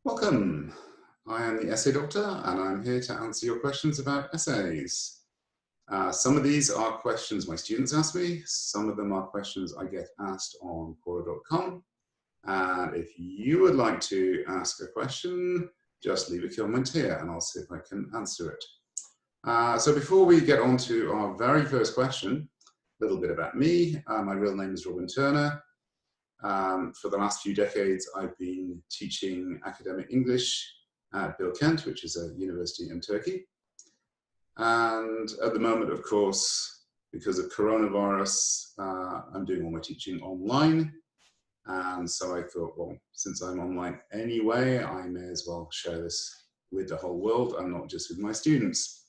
Welcome. I am the Essay Doctor, and I'm here to answer your questions about essays. Some of these are questions my students ask me. Some of them are questions I get asked on Quora.com. And if you would like to ask a question, just leave a comment here and I'll see if I can answer it. So before we get on to our very first question, a little bit about me. My real name is Robin Turner. For the last few decades, I've been teaching academic English at Bilkent, which is a university in Turkey. And at the moment, of course, because of coronavirus, I'm doing all my teaching online. And so I thought, well, since I'm online anyway, I may as well share this with the whole world and not just with my students.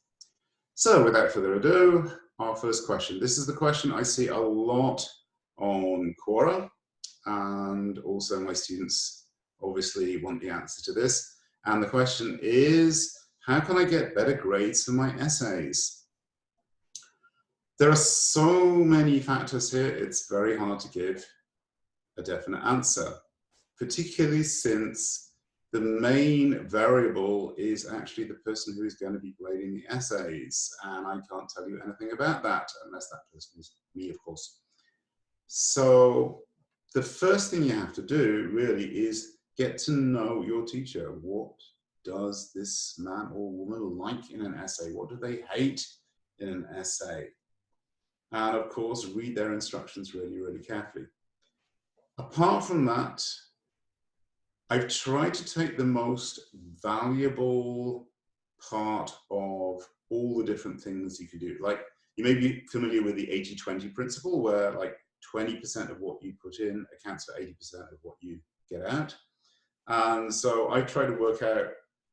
So without further ado, our first question. This is the question I see a lot on Quora. And also my students obviously want the answer to this. And the question is, how can I get better grades for my essays? There are so many factors here, it's very hard to give a definite answer, particularly since the main variable is actually the person who is going to be grading the essays. And I can't tell you anything about that unless that person is me, of course. So the first thing you have to do really is get to know your teacher. What does this man or woman like in an essay? What do they hate in an essay? And of course, read their instructions really, really carefully. Apart from that, I've tried to take the most valuable part of all the different things you can do. Like, you may be familiar with the 80-20 principle, where like 20% of what you put in accounts for 80% of what you get out. And so I try to work out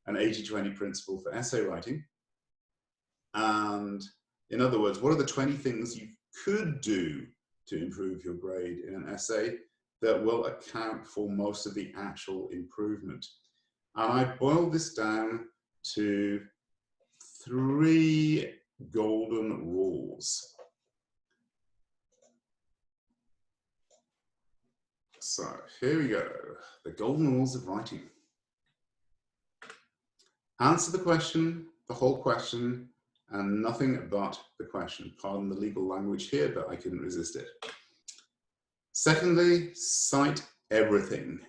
an 80-20 principle for essay writing. And in other words, what are the 20 things you could do to improve your grade in an essay that will account for most of the actual improvement? And I boiled this down to 3 golden rules. So here we go, the golden rules of writing. Answer the question, the whole question, and nothing but the question. Pardon the legal language here, but I couldn't resist it. Secondly, cite everything.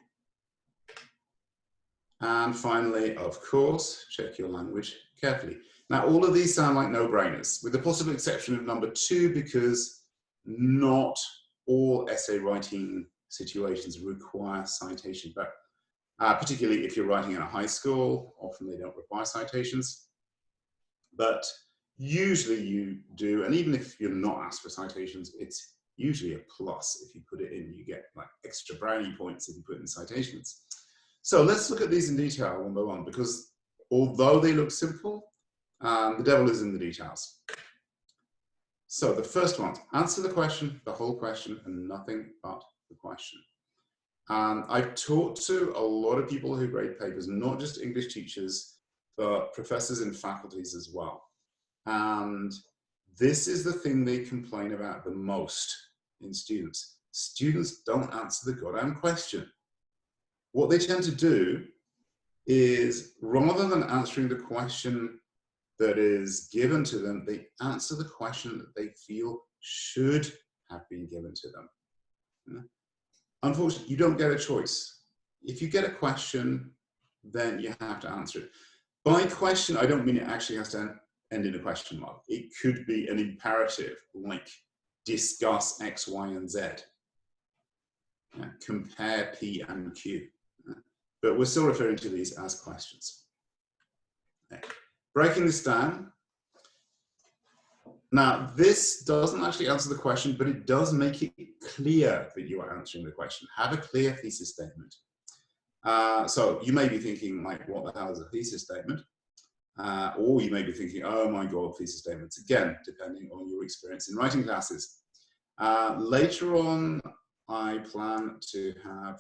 And finally, of course, check your language carefully. Now, all of these sound like no-brainers, with the possible exception of number 2, because not all essay writing situations require citation, but particularly if you're writing in a high school, often they don't require citations, but usually you do. And even if you're not asked for citations, it's usually a plus. If you put it in, you get like extra brownie points if you put in citations. So let's look at these in detail one by one, because although they look simple, the devil is in the details. So the first one, answer the question, the whole question, and nothing but the question. I've talked to a lot of people who grade papers, not just English teachers, but professors in faculties as well. And this is the thing they complain about the most in students. Students don't answer the goddamn question. What they tend to do is, rather than answering the question that is given to them, they answer the question that they feel should have been given to them. Unfortunately, you don't get a choice. If you get a question, then you have to answer it. By question, I don't mean it actually has to end in a question mark. It could be an imperative, like discuss X, Y, and Z. Compare P and Q. But we're still referring to these as questions. Okay. Breaking this down. Now, this doesn't actually answer the question, but it does make it clear that you are answering the question. Have a clear thesis statement. So you may be thinking, like, what the hell is a thesis statement? Or you may be thinking, oh my God, thesis statements. Again, depending on your experience in writing classes. Later on, I plan to have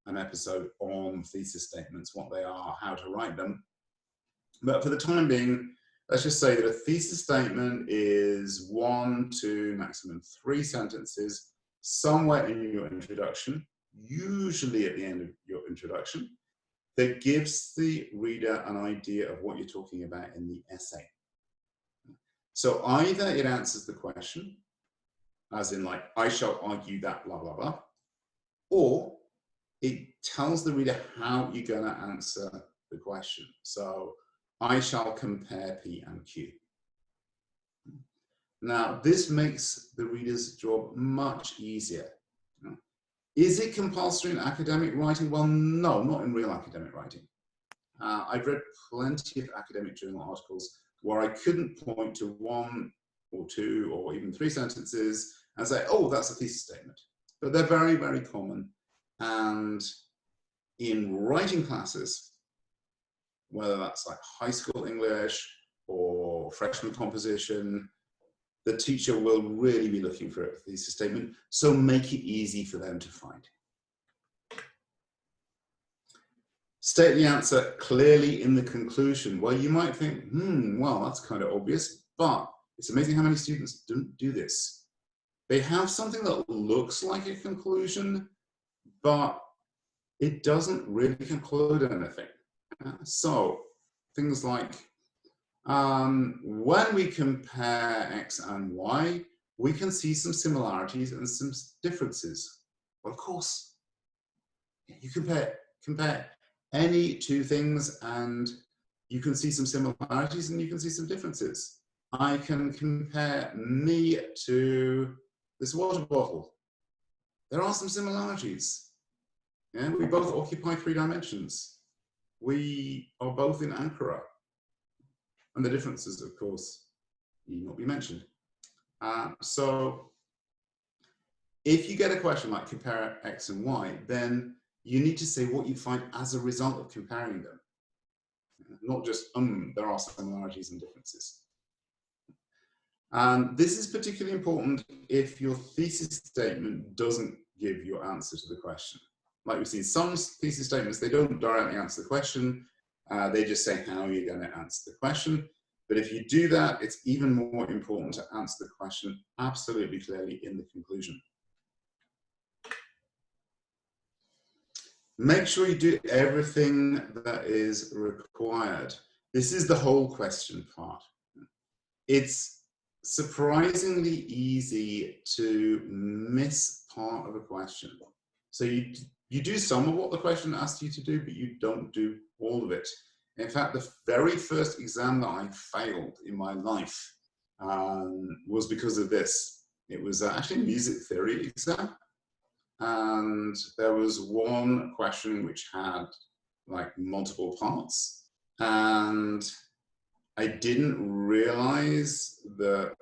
an episode on thesis statements, what they are, how to write them. But for the time being, let's just say that a thesis statement is 1 to maximum 3 sentences somewhere in your introduction, usually at the end of your introduction, that gives the reader an idea of what you're talking about in the essay. So either it answers the question, as in like, I shall argue that blah, blah, blah, or it tells the reader how you're going to answer the question. So I shall compare P and Q. Now, this makes the reader's job much easier. Is it compulsory in academic writing? Well, no, not in real academic writing. I've read plenty of academic journal articles where I couldn't point to one or two or even three sentences and say, oh, that's a thesis statement. But they're very, very common. And in writing classes, whether that's like high school English or freshman composition, the teacher will really be looking for a thesis statement, so make it easy for them to find. State the answer clearly in the conclusion. Well, you might think, well, that's kind of obvious, but it's amazing how many students don't do this. They have something that looks like a conclusion, but it doesn't really conclude anything. So things like, when we compare X and Y, we can see some similarities and some differences. Well, of course, you compare any two things and you can see some similarities and you can see some differences. I can compare me to this water bottle. There are some similarities. Yeah, we both occupy 3 dimensions. We are both in Ankara. And the differences, of course, need not be mentioned. So if you get a question like compare X and Y, then you need to say what you find as a result of comparing them. Not just, there are similarities and differences. And this is particularly important if your thesis statement doesn't give your answer to the question. Like we've seen some thesis statements, they don't directly answer the question. They just say how you're going to answer the question. But if you do that, it's even more important to answer the question absolutely clearly in the conclusion. Make sure you do everything that is required. This is the whole question part. It's surprisingly easy to miss part of a question. So you do some of what the question asked you to do, but you don't do all of it. In fact, the very first exam that I failed in my life was because of this. It was actually a music theory exam. And there was one question which had like multiple parts. And I didn't realize that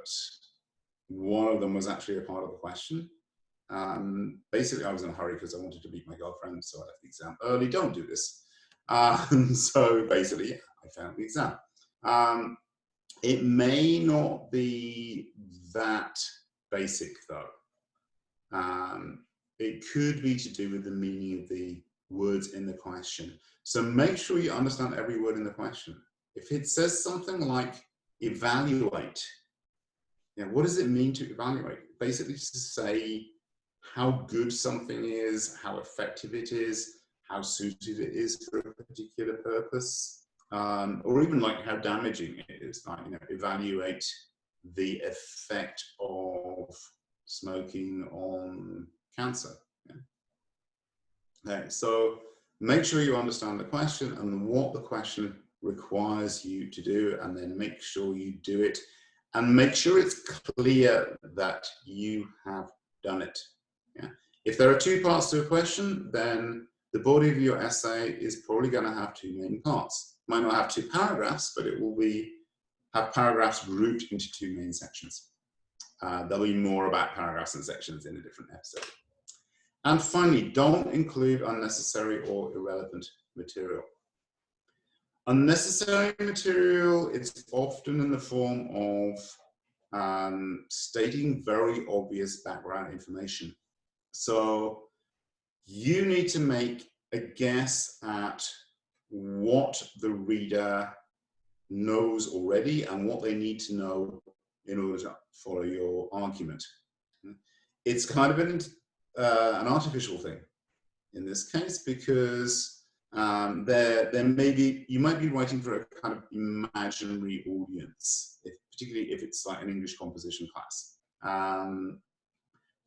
one of them was actually a part of the question. Basically, I was in a hurry because I wanted to meet my girlfriend, so I left the exam early. Don't do this. So basically, yeah, I found the exam. It may not be that basic, though. It could be to do with the meaning of the words in the question. So make sure you understand every word in the question. If it says something like evaluate, what does it mean to evaluate? Basically, to say how good something is, how effective it is, how suited it is for a particular purpose, or even like how damaging it is. Like, evaluate the effect of smoking on cancer. Okay, so make sure you understand the question and what the question requires you to do, and then make sure you do it, and make sure it's clear that you have done it. If there are 2 parts to a question, then the body of your essay is probably going to have 2 main parts. It might not have 2 paragraphs, but it will have paragraphs grouped into 2 main sections. There'll be more about paragraphs and sections in a different episode. And finally, don't include unnecessary or irrelevant material. Unnecessary material is often in the form of stating very obvious background information. So you need to make a guess at what the reader knows already and what they need to know in order to follow your argument. It's kind of an artificial thing in this case, because there may be, you might be writing for a kind of imaginary audience, particularly if it's like an English composition class.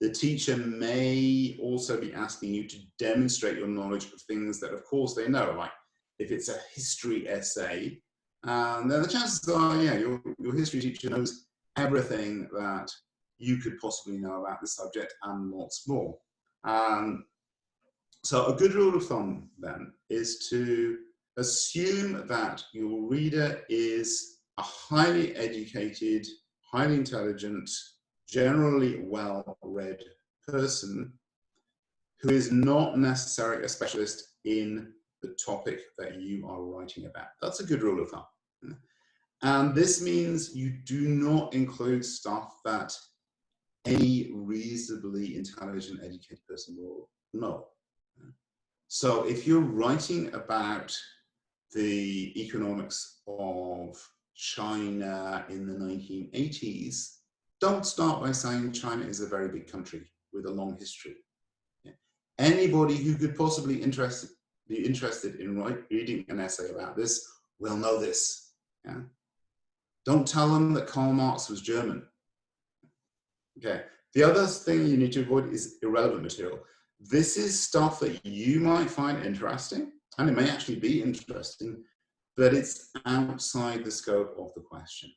The teacher may also be asking you to demonstrate your knowledge of things that, of course, they know. Like if it's a history essay, then the chances are, yeah, your history teacher knows everything that you could possibly know about the subject and lots more. So a good rule of thumb then is to assume that your reader is a highly educated, highly intelligent, generally well-read person who is not necessarily a specialist in the topic that you are writing about. That's a good rule of thumb. And this means you do not include stuff that any reasonably intelligent, educated person will know. So if you're writing about the economics of China in the 1980s, don't start by saying China is a very big country with a long history. Anybody who could possibly be interested in reading an essay about this will know this. Yeah? Don't tell them that Karl Marx was German. Okay. The other thing you need to avoid is irrelevant material. This is stuff that you might find interesting, and it may actually be interesting, but it's outside the scope of the question.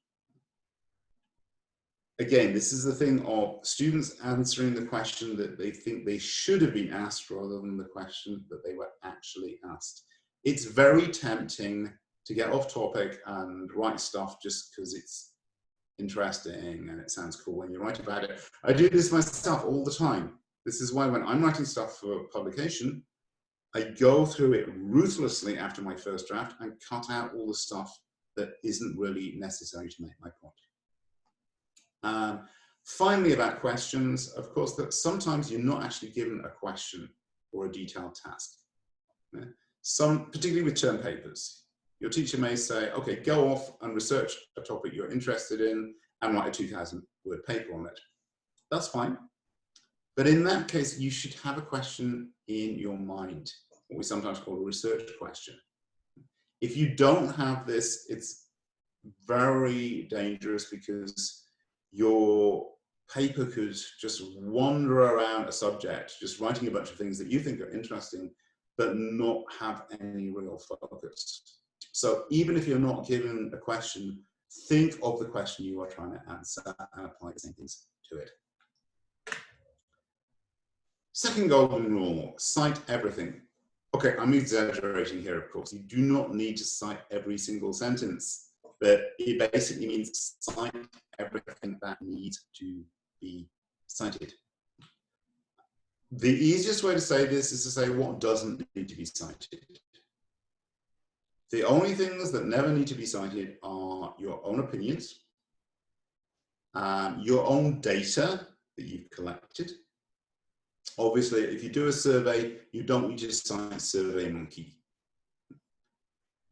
Again, this is the thing of students answering the question that they think they should have been asked rather than the question that they were actually asked. It's very tempting to get off topic and write stuff just because it's interesting and it sounds cool when you write about it. I do this myself all the time. This is why when I'm writing stuff for publication, I go through it ruthlessly after my first draft and cut out all the stuff that isn't really necessary to make my point. Finally, about questions, of course, that sometimes you're not actually given a question or a detailed task. Particularly with term papers, your teacher may say, okay, go off and research a topic you're interested in and write a 2,000-word paper on it. That's fine. But in that case, you should have a question in your mind, what we sometimes call a research question. If you don't have this, it's very dangerous because your paper could just wander around a subject, just writing a bunch of things that you think are interesting, but not have any real focus. So even if you're not given a question, think of the question you are trying to answer and apply the same things to it. Second golden rule, cite everything. Okay, I'm exaggerating here, of course. You do not need to cite every single sentence, but it basically means cite everything that needs to be cited. The easiest way to say this is to say what doesn't need to be cited. The only things that never need to be cited are your own opinions, your own data that you've collected. Obviously, if you do a survey, you don't need to cite SurveyMonkey.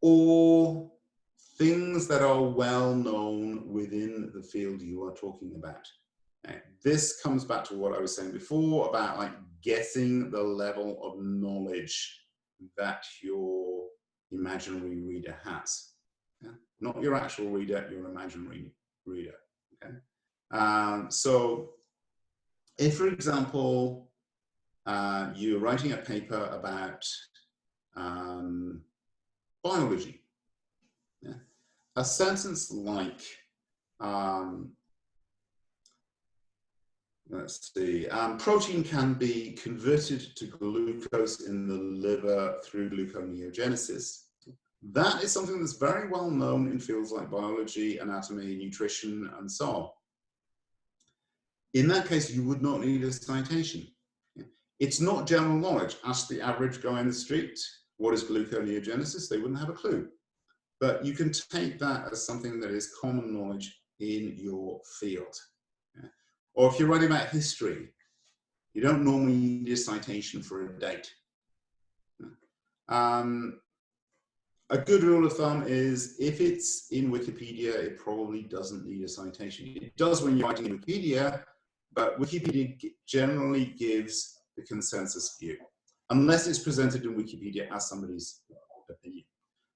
Or things that are well known within the field you are talking about. This comes back to what I was saying before about like guessing the level of knowledge that your imaginary reader has. Yeah? Not your actual reader, your imaginary reader. Okay? So if, for example, you're writing a paper about biology, yeah? A sentence like, let's see, protein can be converted to glucose in the liver through gluconeogenesis. That is something that's very well known in fields like biology, anatomy, nutrition, and so on. In that case, you would not need a citation. It's not general knowledge. Ask the average guy in the street, what is gluconeogenesis? They wouldn't have a clue. But you can take that as something that is common knowledge in your field. Yeah. Or if you're writing about history, you don't normally need a citation for a date. A good rule of thumb is if it's in Wikipedia, it probably doesn't need a citation. It does when you're writing in Wikipedia, but Wikipedia generally gives the consensus view, unless it's presented in Wikipedia as somebody's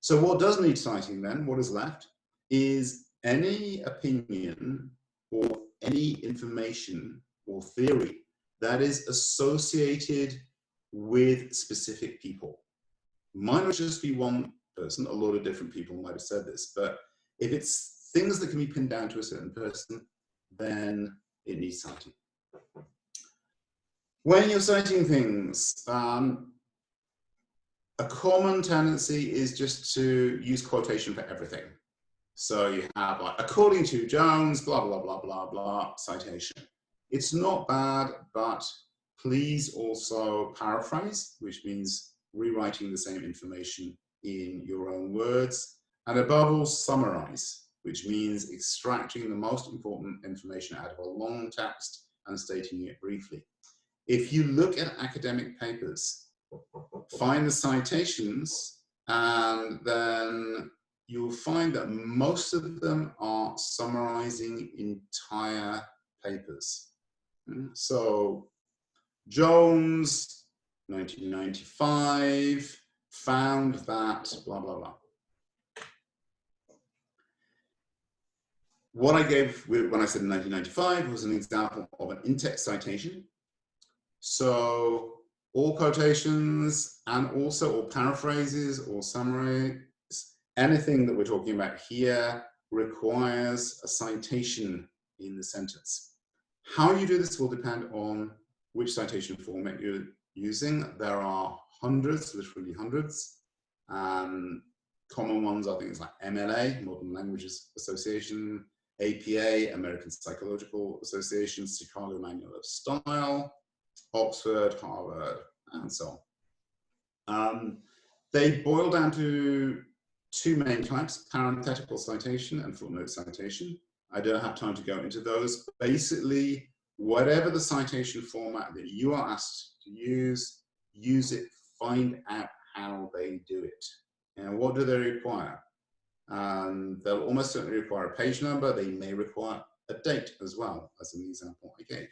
So what does need citing then, what is left, is any opinion or any information or theory that is associated with specific people. Might not just be one person, a lot of different people might have said this, but if it's things that can be pinned down to a certain person, then it needs citing. When you're citing things, a common tendency is just to use quotation for everything. So you have like, according to Jones, blah, blah, blah, blah, blah, citation. It's not bad, but please also paraphrase, which means rewriting the same information in your own words. And above all, summarize, which means extracting the most important information out of a long text and stating it briefly. If you look at academic papers, find the citations, and then you'll find that most of them are summarizing entire papers. So Jones, 1995, found that blah, blah, blah. What I gave when I said 1995 was an example of an in-text citation. So all quotations and also all paraphrases or summaries, anything that we're talking about here requires a citation in the sentence. How you do this will depend on which citation format you're using. There are hundreds, literally hundreds. Common ones are things like MLA, Modern Languages Association, APA, American Psychological Association, Chicago Manual of Style, Oxford, Harvard, and so on. They boil down to two main types, parenthetical citation and footnote citation. I don't have time to go into those. Basically, whatever the citation format that you are asked to use it, find out how they do it. And what do they require? They'll almost certainly require a page number. They may require a date as well, as in the example I gave.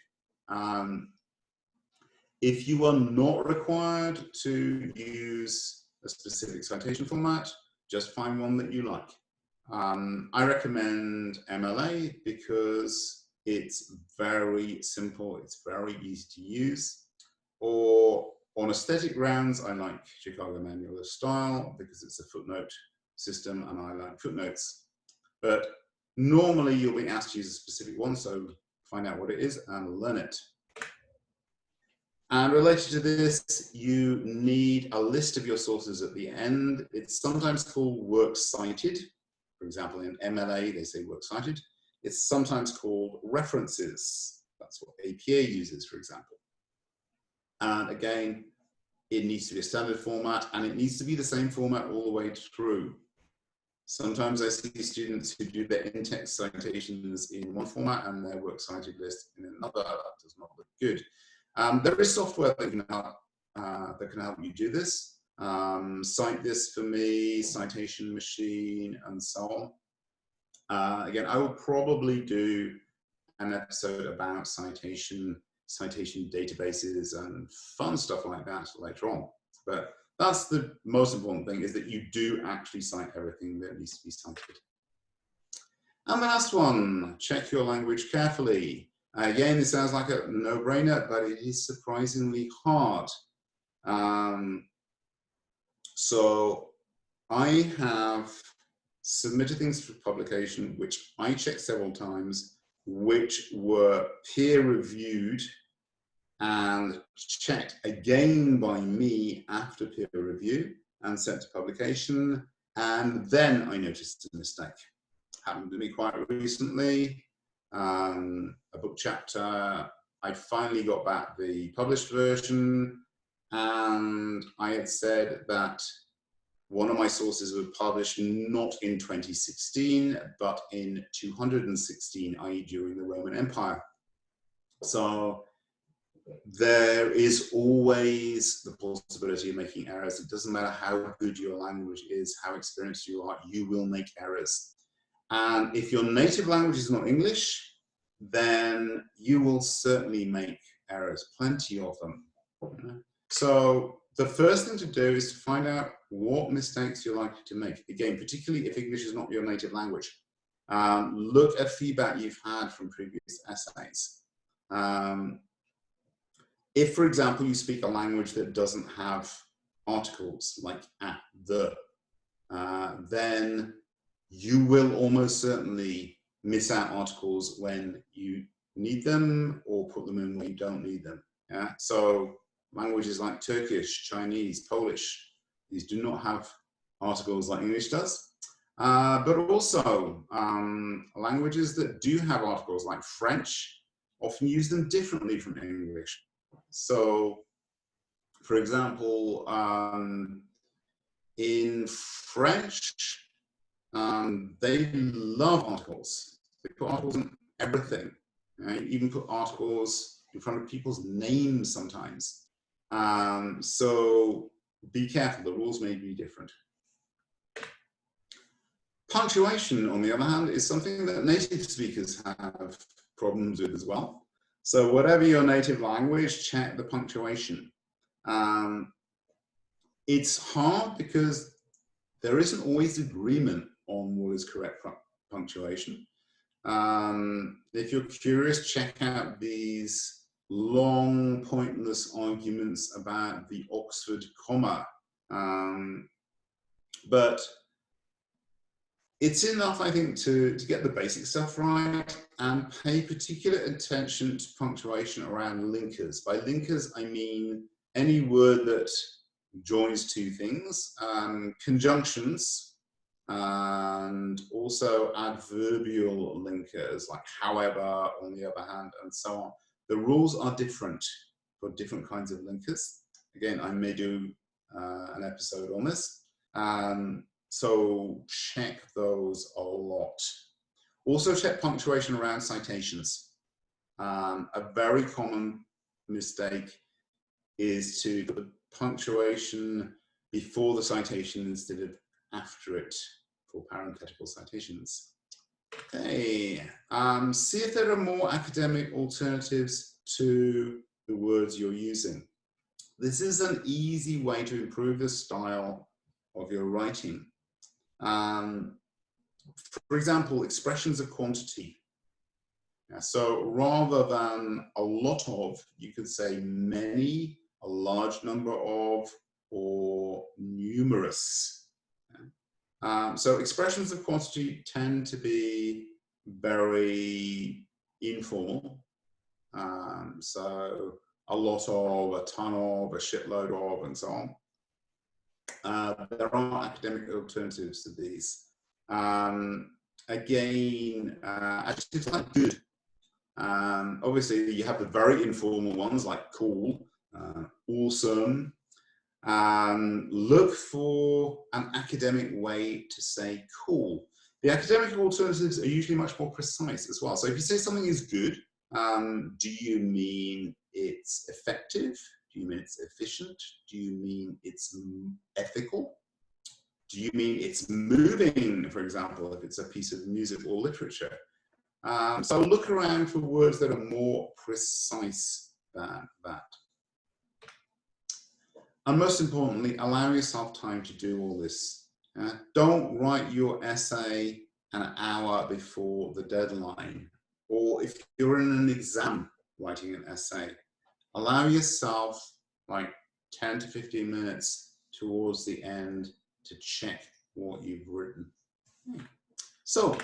If you are not required to use a specific citation format, just find one that you like. I recommend MLA because it's very simple, it's very easy to use. Or on aesthetic grounds, I like Chicago Manual of Style because it's a footnote system and I like footnotes. But normally you'll be asked to use a specific one, so find out what it is and learn it. And related to this, you need a list of your sources at the end. It's sometimes called works cited. For example, in MLA, they say works cited. It's sometimes called references. That's what APA uses, for example. And again, it needs to be a standard format, and it needs to be the same format all the way through. Sometimes I see students who do their in-text citations in one format and their works cited list in another. That does not look good. There is software that can help you do this. Cite This for Me, Citation Machine, and so on. Again, I will probably do an episode about citation databases and fun stuff like that later on. But that's the most important thing, is that you do actually cite everything that needs to be cited. And the last one, check your language carefully. Again, this sounds like a no-brainer, but it is surprisingly hard. So I have submitted things for publication, which I checked several times, which were peer-reviewed and checked again by me after peer review and sent to publication. And then I noticed a mistake. Happened to me quite recently. A book chapter, I finally got back the published version, and I had said that one of my sources was published not in 2016, but in 216, i.e. during the Roman Empire. So there is always the possibility of making errors. It doesn't matter how good your language is, how experienced you are, you will make errors. And if your native language is not English, then you will certainly make errors, plenty of them. So the first thing to do is to find out what mistakes you're likely to make. Again, particularly if English is not your native language. Look at feedback you've had from previous essays. If, for example, you speak a language that doesn't have articles like at, the, then you will almost certainly miss out articles when you need them or put them in when you don't need them. Yeah? So languages like Turkish, Chinese, Polish, these do not have articles like English does. But also languages that do have articles like French often use them differently from English. So, for example, in French, they love articles. They put articles in everything. Even put articles in front of people's names sometimes. So be careful, the rules may be different. Punctuation, on the other hand, is something that native speakers have problems with as well. So whatever your native language, check the punctuation. It's hard because there isn't always agreement on what is correct punctuation. If you're curious, check out these long, pointless arguments about the Oxford comma. But it's enough, I think, to get the basic stuff right and pay particular attention to punctuation around linkers. By linkers, I mean any word that joins two things, conjunctions, and also adverbial linkers like however, on the other hand, and so on. The rules are different for different kinds of linkers. Again, I may do an episode on this. So check those a lot. Also check punctuation around citations. A very common mistake is to put the punctuation before the citation instead of after it for parenthetical citations. Okay, see if there are more academic alternatives to the words you're using. This is an easy way to improve the style of your writing. For example, expressions of quantity. So rather than a lot of, you could say many, a large number of, or numerous. So expressions of quantity tend to be very informal. So a lot of, a ton of, a shitload of, and so on. There are academic alternatives to these. Again, adjectives like good. Obviously, you have the very informal ones like cool, awesome. Look for an academic way to say cool. The academic alternatives are usually much more precise as well. So if you say something is good, do you mean it's effective? Do you mean it's efficient? Do you mean it's ethical? Do you mean it's moving, for example, if it's a piece of music or literature? So look around for words that are more precise than that. And most importantly, allow yourself time to do all this. Don't write your essay an hour before the deadline. Or if you're in an exam writing an essay, allow yourself like 10 to 15 minutes towards the end to check what you've written. So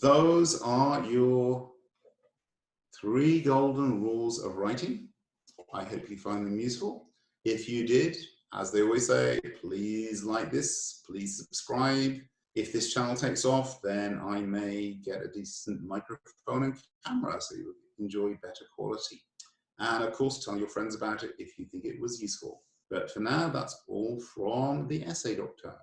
those are your 3 golden rules of writing. I hope you find them useful. If you did, as they always say, please like this, please subscribe. If this channel takes off, then I may get a decent microphone and camera so you enjoy better quality. And of course, tell your friends about it if you think it was useful. But for now, that's all from the Essay Doctor.